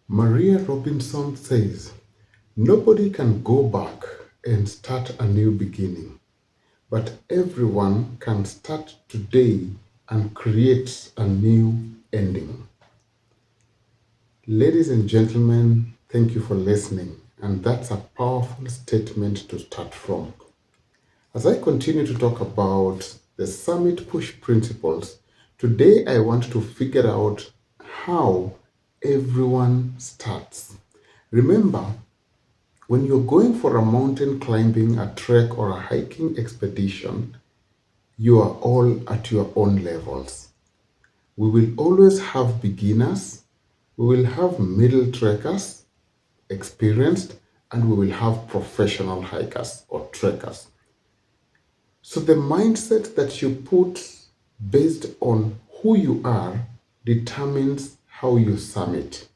Maria Robinson says, nobody can go back and start a new beginning, but everyone can start today and create a new ending. Ladies and gentlemen, thank you for listening, and that's a powerful statement to start from. As I continue to talk about the Summit Push principles, today I want to figure out how everyone starts. Remember, when you're going for a mountain climbing, a trek, or a hiking expedition, you are all at your own levels. We will always have beginners, we will have middle trekkers, experienced, and we will have professional hikers or trekkers. So the mindset that you put based on who you are determines how you summit.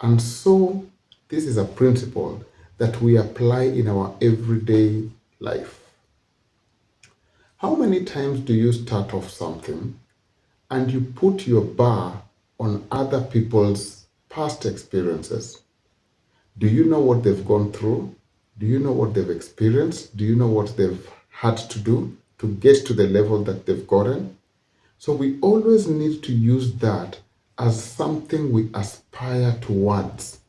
And so this is a principle that we apply in our everyday life. How many times do you start off something and you put your bar on other people's past experiences? Do you know what they've gone through? Do you know what they've experienced? Do you know what they've had to do to get to the level that they've gotten? So we always need to use that as something we aspire towards,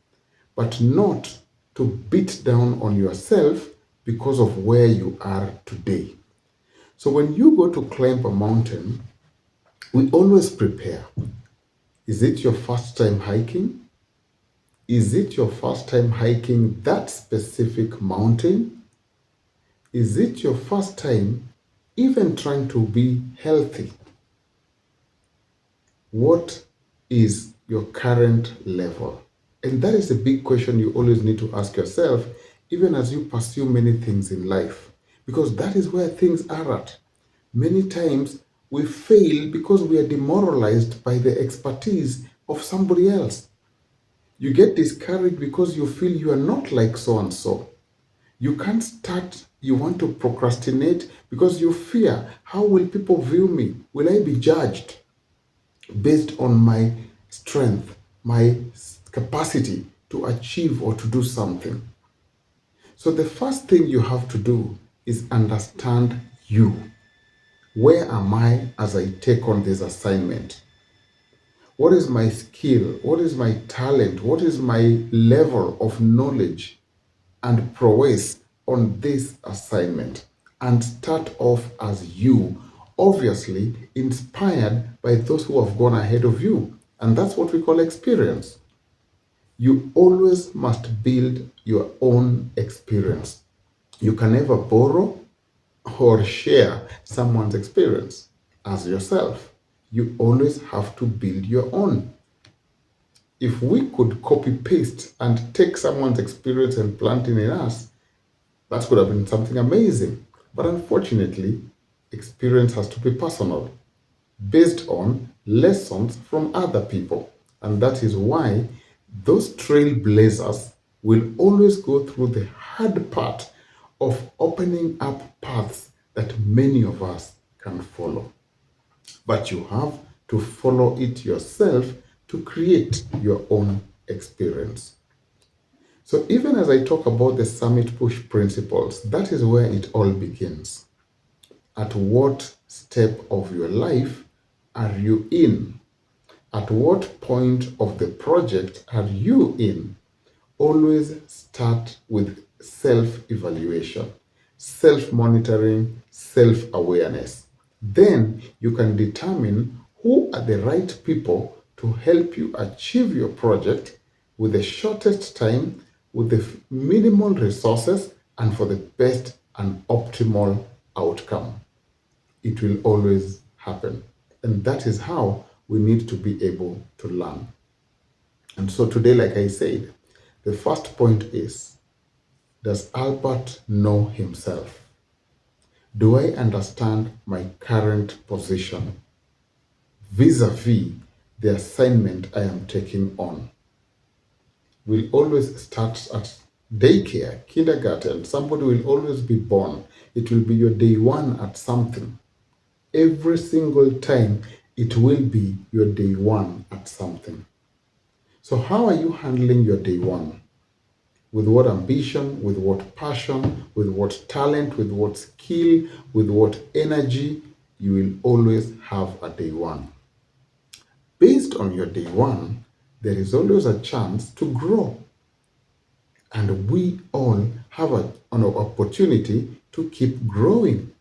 but not to beat down on yourself because of where you are today. So when you go to climb a mountain, we always prepare. Is it your first time hiking? Is it your first time hiking that specific mountain? Is it your first time even trying to be healthy? What is your current level? And that is a big question you always need to ask yourself, even as you pursue many things in life, because that is where things are at. Many times we fail because we are demoralized by the expertise of somebody else. You get discouraged because you feel you are not like so and so. You can't start, you want to procrastinate because you fear, how will people view me? Will I be judged based on my strength, my capacity to achieve or to do something? So the first thing you have to do is understand you. Where am I as I take on this assignment? What is my skill? What is my talent? What is my level of knowledge and prowess on this assignment? And start off as you, obviously inspired by those who have gone ahead of you. And that's what we call experience. You always must build your own experience. You can never borrow or share someone's experience as yourself. You always have to build your own. If we could copy paste and take someone's experience and plant it in us, that could have been something amazing. But unfortunately, experience has to be personal, based on lessons from other people. And that is why those trailblazers will always go through the hard part of opening up paths that many of us can follow. But you have to follow it yourself to create your own experience. So, even as I talk about the Summit Push principles, that is where it all begins. At what step of your life are you in? At what point of the project are you in? Always start with self evaluation, self monitoring, self awareness. Then you can determine who are the right people to help you achieve your project with the shortest time, with the minimal resources, and for the best and optimal outcome. It will always happen. And that is how we need to be able to learn. And so today, like I said, the first point is, does Albert know himself? Do I understand my current position vis-a-vis the assignment I am taking on? We'll always start at daycare, kindergarten. Somebody will always be born. It will be your day one at something. Every single time, it will be your day one at something. So, how are you handling your day one? With what ambition, with what passion, with what talent, with what skill, with what energy? You will always have a day one. Based on your day one, there is always a chance to grow. And we all have an opportunity to keep growing.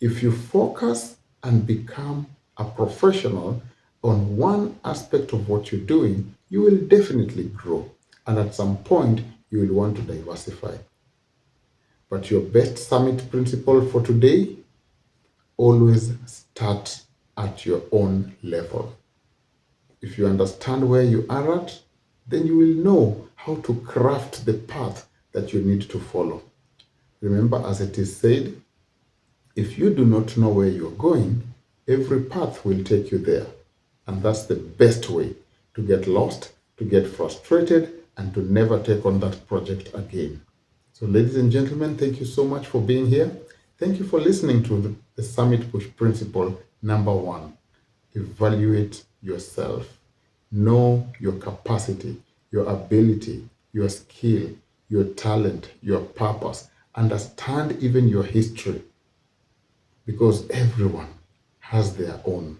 If you focus and become a professional on one aspect of what you're doing, you will definitely grow. And at some point, you will want to diversify. But your best summit principle for today, always start at your own level. If you understand where you are at, then you will know how to craft the path that you need to follow. Remember, as it is said, if you do not know where you're going, every path will take you there. And that's the best way to get lost, to get frustrated, and to never take on that project again. So, ladies and gentlemen, thank you so much for being here. Thank you for listening to the Summit Push Principle number 1. Evaluate yourself. Know your capacity, your ability, your skill, your talent, your purpose. Understand even your history, because everyone has their own.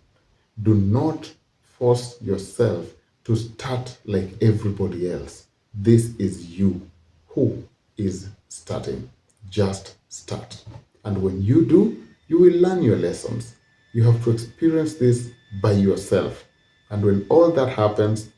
Do not force yourself to start like everybody else. This is you who is starting. Just start. And when you do, you will learn your lessons. You have to experience this by yourself. And when all that happens,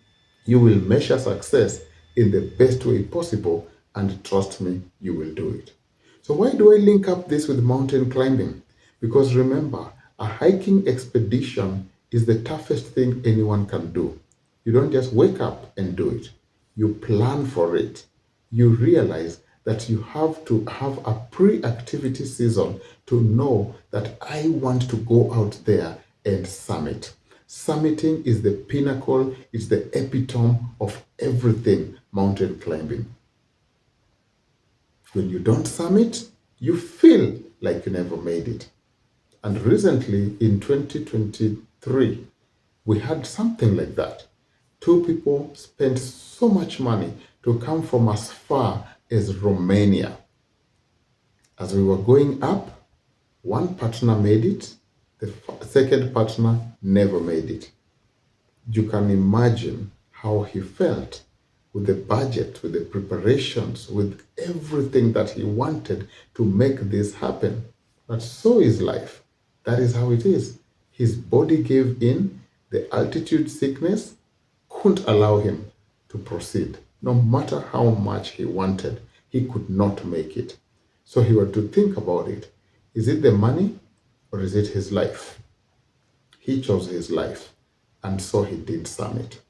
you will measure success in the best way possible. And trust me, you will do it. So why do I link up this with mountain climbing? Because remember, a hiking expedition is the toughest thing anyone can do. You don't just wake up and do it. You plan for it. You realize that you have to have a pre-activity season to know that I want to go out there and summit. Summiting is the pinnacle, it's the epitome of everything mountain climbing. When you don't summit, you feel like you never made it. And recently in 2023, we had something like that. Two people spent so much money to come from as far as Romania. As we were going up, one partner made it, the second partner never made it. You can imagine how he felt with the budget, with the preparations, with everything that he wanted to make this happen. But so is life. That is how it is. His body gave in, the altitude sickness couldn't allow him to proceed. No matter how much he wanted, he could not make it. So he had to think about it. Is it the money or is it his life? He chose his life, and so he did summit.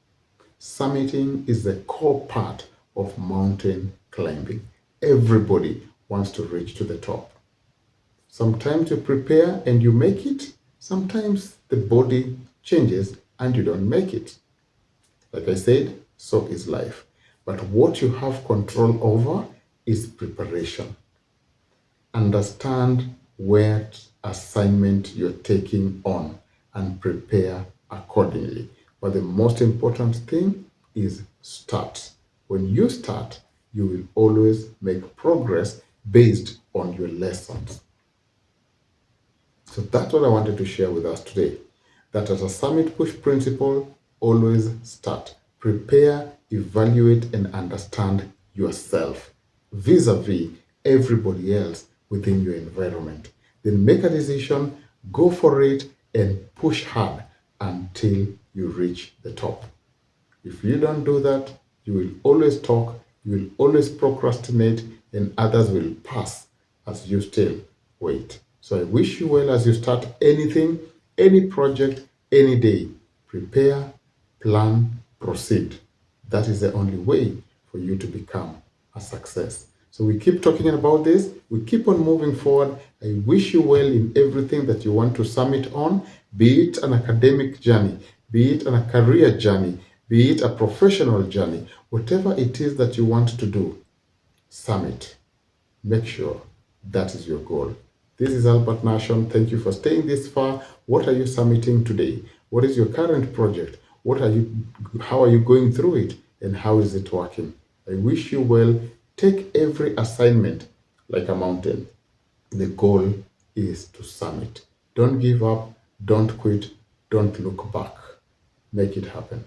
Summiting is the core part of mountain climbing. Everybody wants to reach to the top. Sometimes you prepare and you make it. Sometimes the body changes and you don't make it. Like I said, so is life. But what you have control over is preparation. Understand what assignment you're taking on and prepare accordingly. But the most important thing is start. When you start, you will always make progress based on your lessons. So that's what I wanted to share with us today. That as a Summit Push principle, always start. Prepare, evaluate, and understand yourself vis-a-vis everybody else within your environment. Then make a decision, go for it, and push hard until you reach the top. If you don't do that, you will always talk, you will always procrastinate, and others will pass as you still wait. So I wish you well as you start anything, any project, any day. Prepare, plan, proceed. That is the only way for you to become a success. So we keep talking about this. We keep on moving forward. I wish you well in everything that you want to summit on, be it an academic journey, be it a career journey, be it a professional journey, whatever it is that you want to do, summit. Make sure that is your goal. This is Albert Nation. Thank you for staying this far. What are you submitting today? What is your current project? How are you going through it? and how is it working. I wish you well. Take every assignment like a mountain. The goal is to summit. Don't give up, don't quit, don't look back. Make it happen.